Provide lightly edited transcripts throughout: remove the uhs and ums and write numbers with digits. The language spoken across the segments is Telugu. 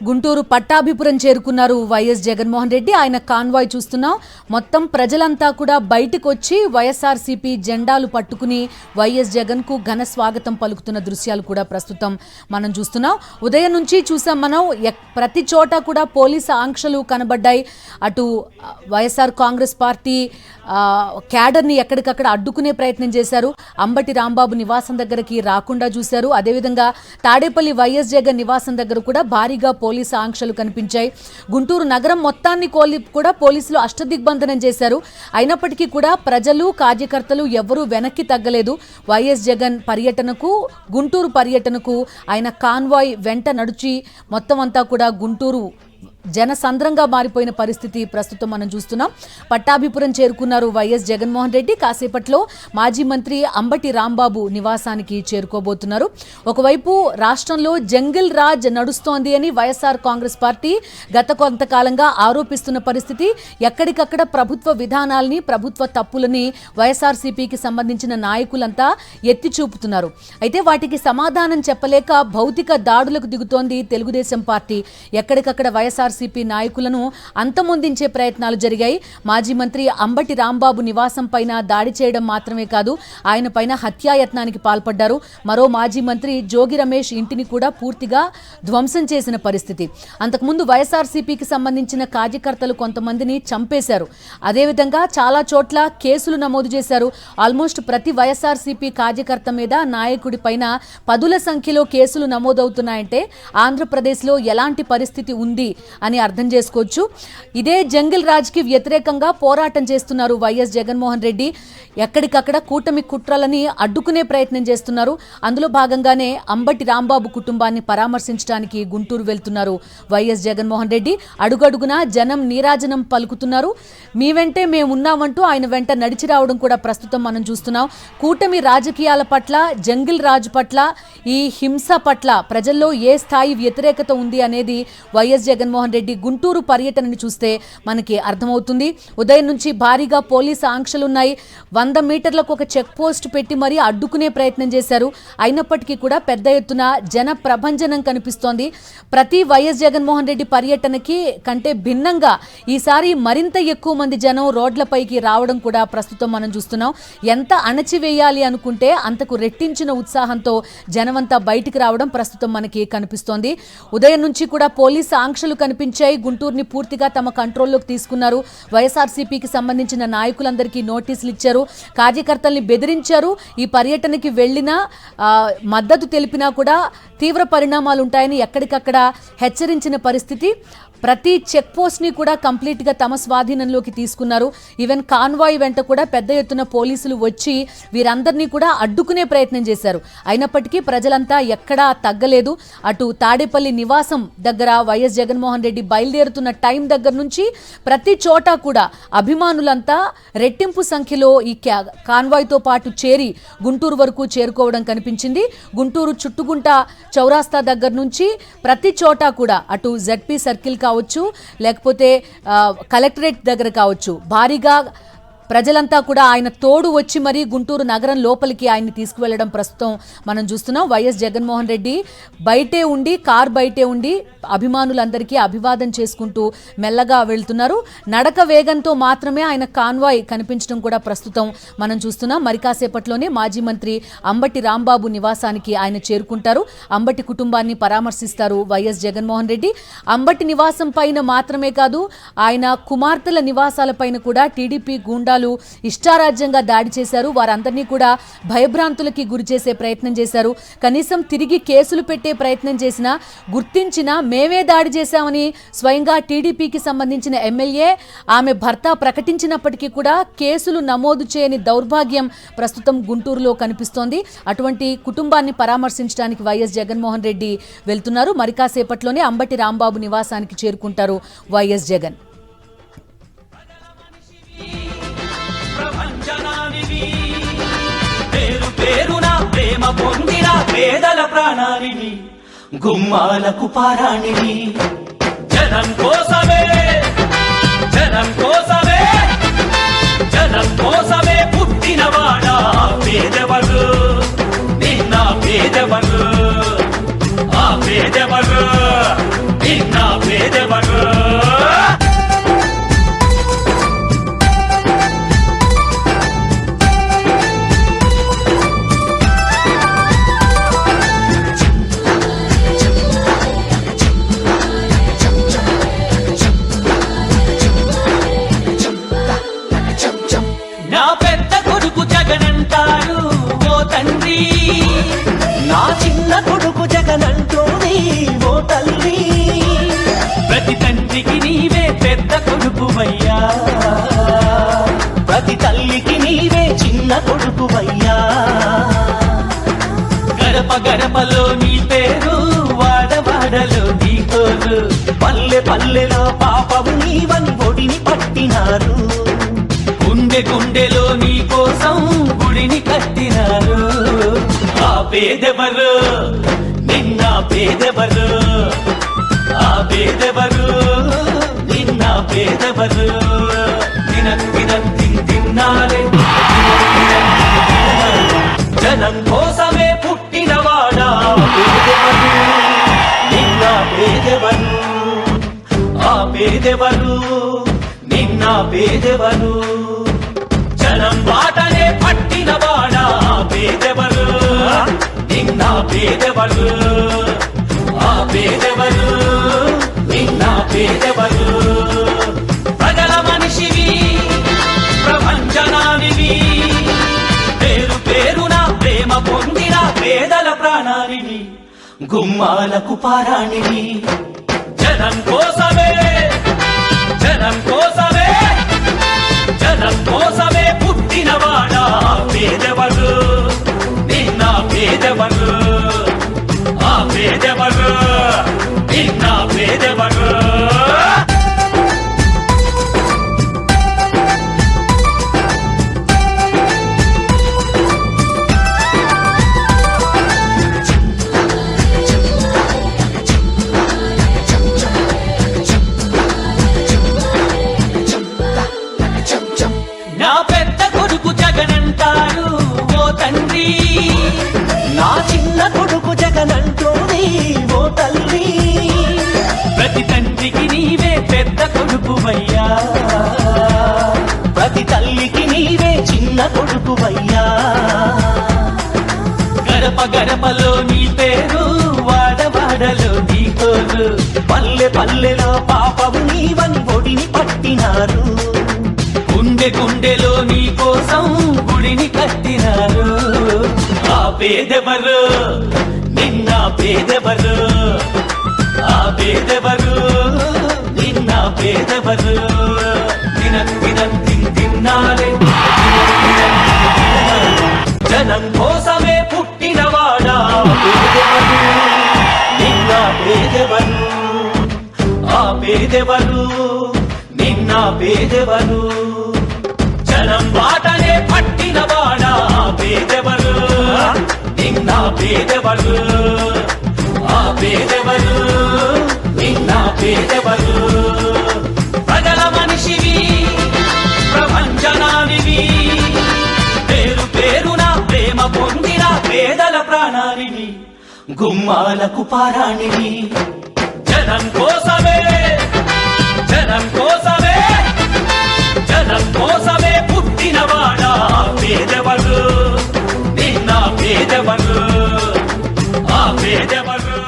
గుంటూరు పట్టాభిపురం చేరుకున్నారు వైఎస్ జగన్మోహన్ రెడ్డి. ఆయన కాన్వాయ్ చూస్తున్నాం. మొత్తం ప్రజలంతా కూడా బయటకు వచ్చి వైఎస్ఆర్సీపీ జెండాలు పట్టుకుని వైఎస్ జగన్ కు ఘన స్వాగతం పలుకుతున్న దృశ్యాలు కూడా ప్రస్తుతం మనం చూస్తున్నాం. ఉదయం నుంచి చూసాం మనం. ప్రతి చోట కూడా పోలీసు ఆంక్షలు కనబడ్డాయి. అటు వైఎస్ఆర్ కాంగ్రెస్ పార్టీ క్యాడర్ని ఎక్కడికక్కడ అడ్డుకునే ప్రయత్నం చేశారు. అంబటి రాంబాబు నివాసం దగ్గరికి రాకుండా చూశారు. అదేవిధంగా తాడేపల్లి వైఎస్ జగన్ నివాసం దగ్గర కూడా భారీగా పోలీసు ఆంక్షలు కనిపించాయి. గుంటూరు నగరం మొత్తాన్ని కూడా పోలీసులు అష్టదిగ్బంధనం చేశారు. అయినప్పటికీ కూడా ప్రజలు కార్యకర్తలు ఎవరూ వెనక్కి తగ్గలేదు. వైఎస్ జగన్ పర్యటనకు, గుంటూరు పర్యటనకు ఆయన కాన్వాయ్ వెంట నడిచి మొత్తం అంతా కూడా గుంటూరు జనసంద్రంగా మారిపోయిన పరిస్థితి ప్రస్తుతం మనం చూస్తున్నాం. పట్టాభిపురం చేరుకున్నారు వైఎస్ జగన్మోహన్ రెడ్డి. కాసేపట్లో మాజీ మంత్రి అంబటి రాంబాబు నివాసానికి చేరుకోబోతున్నారు. ఒకవైపు రాష్ట్రంలో జంగిల్ రాజ్ నడుస్తోంది అని వైఎస్ఆర్ కాంగ్రెస్ పార్టీ గత కొంతకాలంగా ఆరోపిస్తున్న పరిస్థితి. ఎక్కడికక్కడ ప్రభుత్వ విధానాల్ని, ప్రభుత్వ తప్పులని వైఎస్ఆర్సీపీకి సంబంధించిన నాయకులంతా ఎత్తి చూపుతున్నారు. అయితే వాటికి సమాధానం చెప్పలేక భౌతిక దాడులకు దిగుతోంది తెలుగుదేశం పార్టీ. ఎక్కడికక్కడ వైఎస్ఆర్సీపీ నాయకులను అంతమొందించే ప్రయత్నాలు జరిగాయి. మాజీ మంత్రి అంబటి రాంబాబు నివాసం పైన దాడి చేయడం మాత్రమే కాదు, ఆయన పైన హత్యాయత్నానికి పాల్పడ్డారు. మరో మాజీ మంత్రి జోగి రమేష్ ఇంటిని కూడా పూర్తిగా ధ్వంసం చేసిన పరిస్థితి. అంతకుముందు వైఎస్ఆర్సీపీకి సంబంధించిన కార్యకర్తలు కొంతమందిని చంపేశారు. అదేవిధంగా చాలా చోట్ల కేసులు నమోదు చేశారు. ఆల్మోస్ట్ ప్రతి వైఎస్ఆర్సీపీ కార్యకర్త మీద, నాయకుడి పైన పదుల సంఖ్యలో కేసులు నమోదవుతున్నాయంటే ఆంధ్రప్రదేశ్లో ఎలాంటి పరిస్థితి ఉంది అని అర్థం చేసుకోవచ్చు. ఇదే జంగిల్ రాజ్కి వ్యతిరేకంగా పోరాటం చేస్తున్నారు వైఎస్ జగన్మోహన్ రెడ్డి. ఎక్కడికక్కడ కూటమి కుట్రలని అడ్డుకునే ప్రయత్నం చేస్తున్నారు. అందులో భాగంగానే అంబటి రాంబాబు కుటుంబాన్ని పరామర్శించడానికి గుంటూరు వెళ్తున్నారు వైఎస్ జగన్మోహన్ రెడ్డి. అడుగడుగునా జనం నీరాజనం పలుకుతున్నారు. మీ వెంటే మేమున్నామంటూ ఆయన వెంట నడిచి రావడం కూడా ప్రస్తుతం మనం చూస్తున్నాం. కూటమి రాజకీయాల పట్ల, జంగిల్ రాజ్ పట్ల, ఈ హింస పట్ల ప్రజల్లో ఏ స్థాయి వ్యతిరేకత ఉంది అనేది వైఎస్ జగన్మోహన్ రెడ్డి గుంటూరు పర్యటనని చూస్తే మనకి అర్థమవుతుంది. ఉదయం నుంచి భారీగా పోలీసు ఆంక్షలున్నాయి. 100 మీటర్లకు ఒక చెక్ పోస్ట్ పెట్టి మరీ అడ్డుకునే ప్రయత్నం చేశారు. అయినప్పటికీ కూడా పెద్ద ఎత్తున జన ప్రభంజనం కనిపిస్తోంది. ప్రతి వైఎస్ జగన్మోహన్ రెడ్డి పర్యటనకి కంటే భిన్నంగా ఈసారి మరింత ఎక్కువ మంది జనం రోడ్లపైకి రావడం కూడా ప్రస్తుతం మనం చూస్తున్నాం. ఎంత అణచివేయాలి అనుకుంటే అంతకు రెట్టించిన ఉత్సాహంతో జనమంతా బయటికి రావడం ప్రస్తుతం మనకి కనిపిస్తోంది. ఉదయం నుంచి కూడా పోలీసు ఆంక్షలు కనిపించాయి. గుంటూరుని పూర్తిగా తమ కంట్రోల్లోకి తీసుకున్నారు. వైఎస్ఆర్సీపీకి సంబంధించిన నాయకులందరికీ నోటీసులు ఇచ్చారు. కార్యకర్తల్ని బెదిరించారు. ఈ పర్యటనకి వెళ్లినా, మద్దతు తెలిపినా కూడా తీవ్ర పరిణామాలు ఉంటాయని ఎక్కడికక్కడ హెచ్చరించిన పరిస్థితి. ప్రతి చెక్ పోస్ట్ని కూడా కంప్లీట్గా తమ స్వాధీనంలోకి తీసుకున్నారు. ఈవెన్ కాన్వాయ్ వెంట కూడా పెద్ద ఎత్తున పోలీసులు వచ్చి వీరందరినీ కూడా అడ్డుకునే ప్రయత్నం చేశారు. అయినప్పటికీ ప్రజలంతా ఎక్కడా తగ్గలేదు. అటు తాడేపల్లి నివాసం దగ్గర వైఎస్ జగన్మోహన్ రెడ్డి బయలుదేరుతున్న టైం దగ్గర నుంచి ప్రతి చోట కూడా అభిమానులంతా రెట్టింపు సంఖ్యలో ఈ కాన్వాయ్తో పాటు చేరి గుంటూరు వరకు చేరుకోవడం కనిపించింది. గుంటూరు చుట్టుగుంట చౌరాస్తా దగ్గర నుంచి ప్రతి చోట కూడా అటు జెడ్పీ సర్కిల్ కావచ్చు, లేకపోతే కలెక్టరేట్ దగ్గర కావచ్చు, భారీగా ప్రజలంతా కూడా ఆయన తోడు వచ్చి మరీ గుంటూరు నగరం లోపలికి ఆయన్ని తీసుకువెళ్లడం ప్రస్తుతం మనం చూస్తున్నాం. వైఎస్ జగన్మోహన్ రెడ్డి బయటే ఉండి, కార్ బయటే ఉండి అభిమానులందరికీ అభివాదం చేసుకుంటూ మెల్లగా వెళ్తున్నారు. నడక వేగంతో మాత్రమే ఆయన కాన్వాయ్ కనిపించడం కూడా ప్రస్తుతం మనం చూస్తున్నాం. మరి కాసేపట్లోనే మాజీ మంత్రి అంబటి రాంబాబు నివాసానికి ఆయన చేరుకుంటారు. అంబటి కుటుంబాన్ని పరామర్శిస్తారు వైఎస్ జగన్మోహన్ రెడ్డి. అంబటి నివాసం పైన మాత్రమే కాదు, ఆయన కుమార్తెల నివాసాల పైన కూడా టీడీపీ గూండా ఇష్టారాజ్యంగా దాడి చేశారు. వారందరినీ కూడా భయభ్రాంతులకి గురి చేసే ప్రయత్నం చేశారు. కనీసం తిరిగి కేసులు పెట్టే ప్రయత్నం చేసినా, గుర్తించినా మేమే దాడి చేశామని స్వయంగా టీడీపీకి సంబంధించిన ఎమ్మెల్యే, ఆమె భర్త ప్రకటించినప్పటికీ కూడా కేసులు నమోదు చేయని దౌర్భాగ్యం ప్రస్తుతం గుంటూరులో కనిపిస్తోంది. అటువంటి కుటుంబాన్ని పరామర్శించడానికి వైఎస్ జగన్మోహన్ రెడ్డి వెళ్తున్నారు. మరి కాసేపట్లోనే అంబటి రాంబాబు నివాసానికి చేరుకుంటారు వైఎస్ జగన్. ప్రేమ పొందిన పేదల ప్రాణానివి, గుమ్మాలకు పారాణివి, జనం కోసమే, జనం కోసమే, జనం కోసమే పుట్టినవాడా పేదవరు, నిన్న పేదవరు, ఆ పేదవరు నిన్న తోలు పల్లె పల్లెలో పాపము నీవని ఒడిని పట్టినారు గుండె గుండెలో నీ కోసం గుడిని కట్టినారు ఆ పేదెవరు నిన్న పేదెవరు ఆ పేదెవరు నిన్న పేదెవరు తిన్నారే జనం కోసమే పుట్టినవాడా పేదెవరు నిన్న పేదెవరు ఆ పేదెవరు నిన్న పేదెవరు జనం బాటనే పట్టినవాడా పేదెవరు నిన్న పేదెవరు ఆ పేదెవరు నిన్న పేదెవరు ప్రజల మనిషివి ప్రపంచనానివి పేరు పేరున ప్రేమ పొందిన పేదల ప్రాణానివి గుమ్మాలకు పారాణివి జనం కోసమే జనం కోసమే జనం కోసమే పుట్టినవాడా పేదెవరు నిన్న పేదెవరు ఆ పేదెవరు నిన్న పేదెవరు నా పెద్ద కొడుకు జగనంటారు ఓ తండ్రి నా చిన్న కొడుకు జగనంటోని ఓ తల్లి ప్రతి తండ్రికి నీవే పెద్ద కొడుకువయ్యా ప్రతి తల్లికి నీవే చిన్న కొడుకువయ్యా గడప గడపలో నీ పేరు వాడవాడలో నీ కోరు పల్లె పల్లెలో పాపము నీవని ఒడిని పట్టినారు గుండె గుండెలో నీ కోసం గుడిని కట్టినారు ఆ పేదెవరు నిన్న పేదెవరు ఆ పేదెవరు నిన్న పేదెవరు తిన్నారే జనం కోసమే పుట్టినవాడా పేదెవరు నిన్న పేదెవరు ఆ పేదెవరు నిన్న పేదెవరు జనం బాటనే పట్టినవాడా పేదెవరు నిన్న పేదెవరు ఆ పేదెవరు నిన్న పేదెవరు ప్రజల మనిషివి ప్రపంచనానివి పేరు పేరున ప్రేమ పొందిన పేదల ప్రాణానివి గుమ్మాలకు పారాణివి జనం కోసమే జనం కోసమే జనం కోసమే పుట్టినవాడా పేదెవరు నిన్న పేదెవరు ఆ పేదెవరు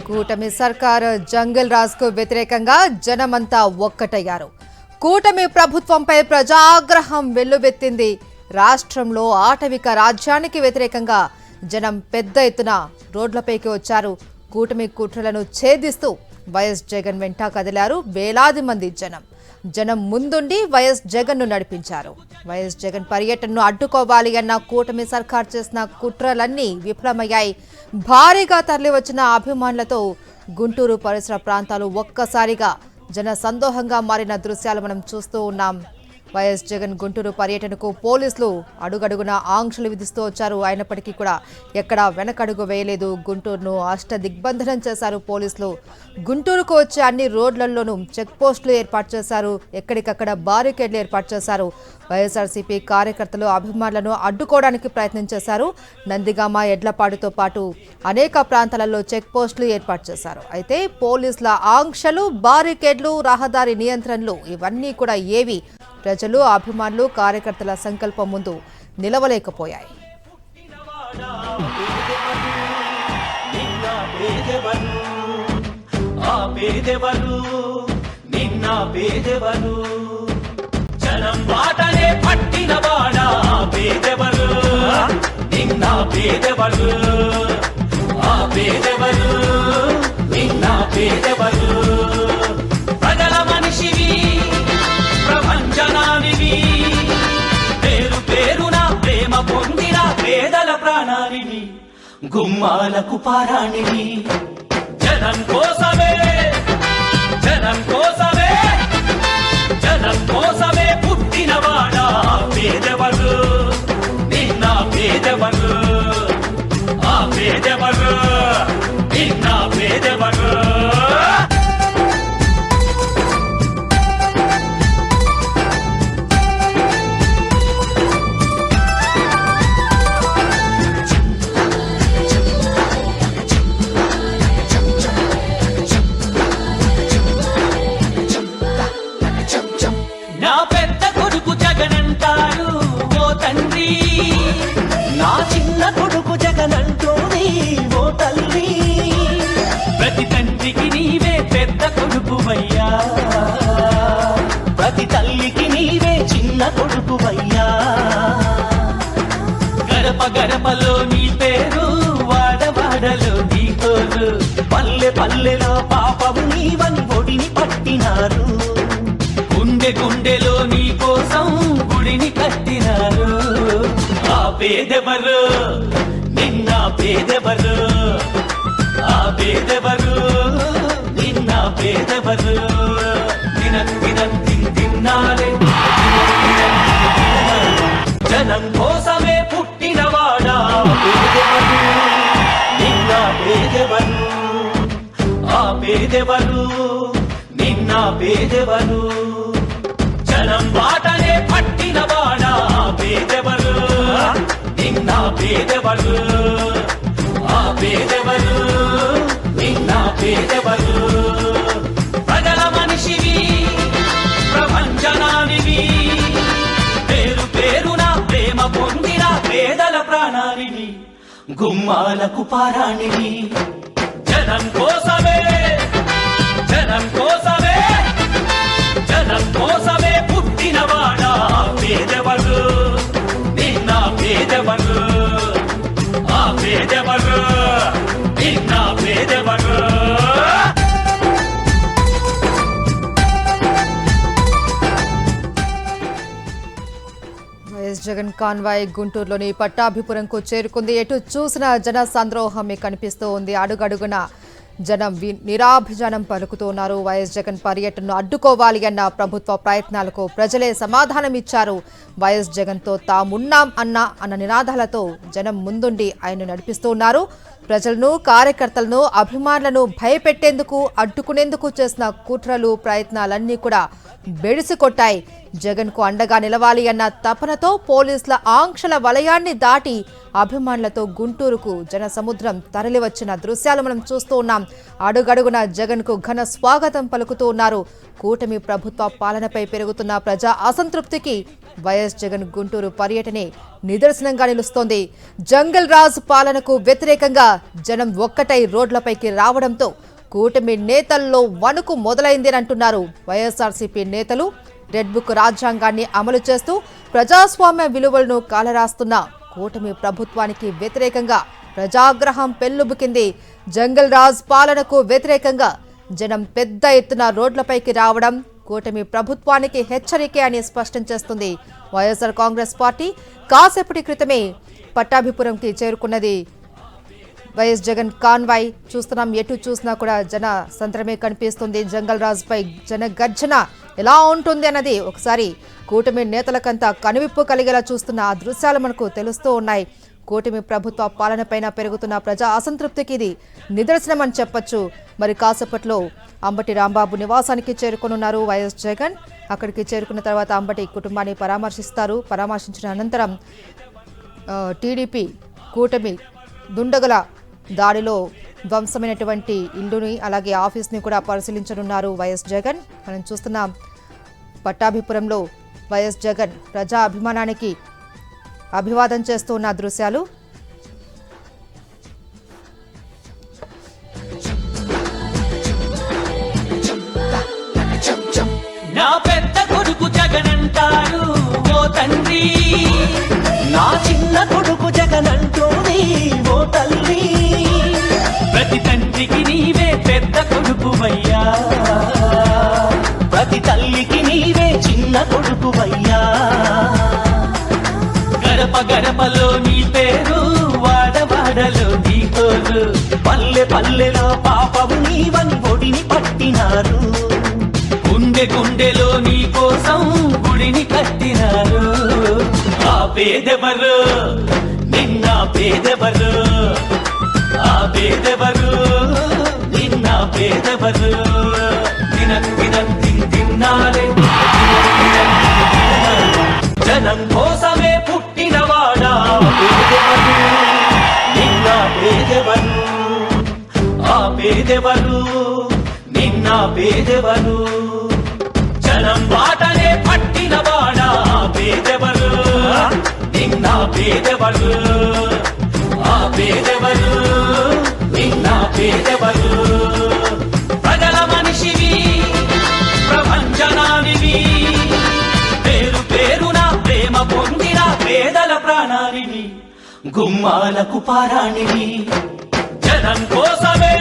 కూటమి సర్కార్ జంగల్ రాజ్ కు వ్యతిరేకంగా జనమంతా ఒక్కటయ్యారు. కూటమి ప్రభుత్వంపై ప్రజాగ్రహం వెల్లువెత్తింది. రాష్ట్రంలో ఆటవిక రాజ్యానికి వ్యతిరేకంగా జనం పెద్ద ఎత్తున రోడ్లపైకి వచ్చారు. కూటమి కుట్రలను ఛేదిస్తూ వైఎస్ జగన్ వెంట కదిలారు వేలాది మంది జనం ముందుండి వైఎస్ జగన్ ను నడిపించారు. వైఎస్ జగన్ పర్యటనను అడ్డుకోవాలి అన్న కూటమి సర్కార్ చేసిన కుట్రలన్నీ విఫలమయ్యాయి. భారీగా తరలివచ్చిన అభిమానులతో గుంటూరు పరిసర ప్రాంతాలు ఒక్కసారిగా జన సందోహంగా మారిన దృశ్యాలు మనం చూస్తూ ఉన్నాం. వైఎస్ జగన్ గుంటూరు పర్యటనకు పోలీసులు అడుగడుగున ఆంక్షలు విధిస్తూ వచ్చారు. అయినప్పటికీ కూడా ఎక్కడా వెనకడుగు వేయలేదు. గుంటూరును దిగ్బంధనం చేశారు పోలీసులు. గుంటూరుకు వచ్చే అన్ని రోడ్లలోనూ చెక్ పోస్టులు ఏర్పాటు చేశారు. ఎక్కడికక్కడ బారికేడ్లు ఏర్పాటు చేశారు. వైఎస్ఆర్సీపీ కార్యకర్తలు అభిమానులను అడ్డుకోవడానికి ప్రయత్నం చేశారు. నందిగామ, ఎడ్లపాడుతో పాటు అనేక ప్రాంతాలలో చెక్ పోస్టులు ఏర్పాటు చేశారు. అయితే పోలీసుల ఆంక్షలు, బారికేడ్లు, రహదారి నియంత్రణలు ఇవన్నీ కూడా ఏవి ప్రజలు, అభిమానులు, కార్యకర్తల సంకల్పం ముందు నిలవలేకపోయాయి. జనం బాటనే పట్టినవాడా పేదెవరు నిన్న పేదెవరు ఆ పేదెవరు నిన్న పేదెవరు ప్రజల మనిషివి ప్రపంచనానివి పేరు పేరున ప్రేమ పొందిన పేదల ప్రాణానివి గుమ్మాలకు పారాణివి జనం కోసమే పేదెవరు నా పెద్ద కొడుకు జగనంటారు ఓ తండ్రి నా చిన్న కొడుకు జగనంటోని ఓ తల్లి ప్రతి తండ్రికి నీవే పెద్ద కొడుకువయ్యా ప్రతి తల్లికి నీవే చిన్న కొడుకువయ్యా గడప గడపలో నీ పేరు వాడవాడలో నీ కోరు పల్లె పల్లెలో పాపము నీవని ఒడిని పట్టినారు గుండె గుండెలో నీ కోసం గుడిని కట్టినారు ఆ పేదెవరు నిన్న పేదెవరు ఆ పేదెవరు నిన్న పేదెవరు తిన్నారే జనం కోసమే పుట్టినవాడా పేదెవరు నిన్న పేదెవరు ఆ పేదెవరు నిన్న పేదెవరు జనం బాటనే పట్టినవాడా పేదెవరు నిన్న పేదెవరు ఆ పేదెవరు నిన్న పేదెవరు ప్రజల మనిషివి ప్రపంచనానివి పేరు పేరున ప్రేమ పొందిన పేదల ప్రాణానివి గుమ్మాలకు పారాణివి జనం కోసమే జనం కోసమే జనం కోసమే పుట్టినవాడా పేదెవరు నిన్న పేదెవరు ఆ పేదెవరు నిన్న పేదెవరు వైఎస్ జగన్ కాన్వాయ్ గుంటూరులోని పట్టాభిపురంకు చేరుకుంది. ఎటు చూసిన జన సంద్రోహమే కనిపిస్తూ ఉంది. అడుగడుగున జనం నిరాభిజనం పలుకుతున్నారు. వైఎస్ జగన్ పర్యటనను అడ్డుకోవాలి అన్న ప్రభుత్వ ప్రయత్నాలకు ప్రజలే సమాధానం ఇచ్చారు. వైఎస్ జగన్తో తామున్నాం అన్న నినాదాలతో జనం ముందుండి ఆయన నడిపిస్తున్నారు. ప్రజలను కార్యకర్తలను అభిమానులను భయపెట్టేందుకు అడ్డుకునేందుకు చేసిన కుట్రలు ప్రయత్నాలన్నీ కూడా బెడిసి కొట్టాయి. జగన్కు అండగా నిలవాలి అన్న తపనతో పోలీసుల ఆంక్షల వలయాన్ని దాటి అభిమానులతో గుంటూరుకు జన సముద్రం తరలివచ్చిన దృశ్యాలు మనం చూస్తూ ఉన్నాం. అడుగడుగున జగన్కు ఘన స్వాగతం పలుకుతూ ఉన్నారు. కూటమి ప్రభుత్వ పాలనపై పెరుగుతున్న ప్రజా అసంతృప్తికి వైఎస్ జగన్ గుంటూరు పర్యటనే నిదర్శనంగా నిలుస్తోంది. జంగల్ రాజ్ పాలనకు వ్యతిరేకంగా జనం ఒక్కటై రోడ్లపైకి రావడంతో కూటమి నేతల్లో వణుకు మొదలైందని అంటున్నారు వైఎస్ఆర్సీపీ నేతలు. రెడ్ బుక్ రాజ్యాంగాన్ని అమలు చేస్తూ ప్రజాస్వామ్య విలువలను కాలరాస్తున్న కూటమి ప్రభుత్వానికి వ్యతిరేకంగా ప్రజాగ్రహం పెల్లుబుకింది. జంగల్ రాజ్ పాలనకు వ్యతిరేకంగా జనం పెద్ద ఎత్తున రోడ్లపైకి రావడం కూటమి ప్రభుత్వానికి హెచ్చరికే అని స్పష్టం చేస్తుంది వైఎస్ఆర్ కాంగ్రెస్ పార్టీ. కాసేపటి క్రితమే పట్టాభిపురంకి చేరుకున్నది వైఎస్ జగన్ కాన్వాయ్. చూస్తున్నాం, ఎటు చూసినా కూడా జన సంద్రమే కనిపిస్తుంది. జంగల్ రాజ్ పై జన గర్జన ఎలా ఉంటుంది అన్నది ఒకసారి కూటమి నేతలకంతా కనువిప్పు కలిగేలా చూస్తున్న ఆ దృశ్యాలు మనకు తెలుస్తూ ఉన్నాయి. కూటమి ప్రభుత్వ పాలనపైన పెరుగుతున్న ప్రజా అసంతృప్తికి ఇది నిదర్శనం అని చెప్పొచ్చు. మరి కాసేపట్లో అంబటి రాంబాబు నివాసానికి చేరుకొనున్నారు వైఎస్ జగన్. అక్కడికి చేరుకున్న తర్వాత అంబటి కుటుంబాన్ని పరామర్శిస్తారు. పరామర్శించిన అనంతరం టీడీపీ కూటమి దుండగుల దాడిలో ధ్వంసమైనటువంటి ఇల్లుని అలాగే ఆఫీస్ని కూడా పరిశీలించనున్నారు వైఎస్ జగన్. మనం చూస్తున్నాం పట్టాభిపురంలో వైఎస్ జగన్ ప్రజా అభిమానానికి అభివాదం చేస్తున్న దృశ్యాలు. నా పెద్ద కొడుకు జగనంటారు ఓ తండ్రి నా చిన్న కొడుకు జగనంటోని ఓ తల్లి ప్రతి తండ్రికి నీవే పెద్ద కొడుకువయ్యా ప్రతి తల్లికి నీవే చిన్న కొడుకువయ్యా గడప గడపలో నీ పేరు వాడవాడలో నీ కోరు పల్లె పల్లెలో పాపము నీవని ఒడిని పట్టినారు గుండె గుండెలో నీ కోసం గుడిని కట్టినారు ఆ పేదెవరు నిన్న పేదెవరు ఆ పేదెవరు పేదెవరు తిన్నాలే జనం కోసమే పుట్టినవాడా పేదెవరు నిన్న పేదెవరు ఆ పేదెవరు నిన్న పేదెవరు జనం బాటనే పట్టినవాడా పేదెవరు నిన్న పేదెవరు ఆ పేదెవరు నిన్న పేదెవరు ప్రజల మనిషివి ప్రభంజనానివి పేరు పేరున ప్రేమ పొందిన పేదల ప్రాణానివి గుమ్మాలకు పారాణివి జనం కోసమే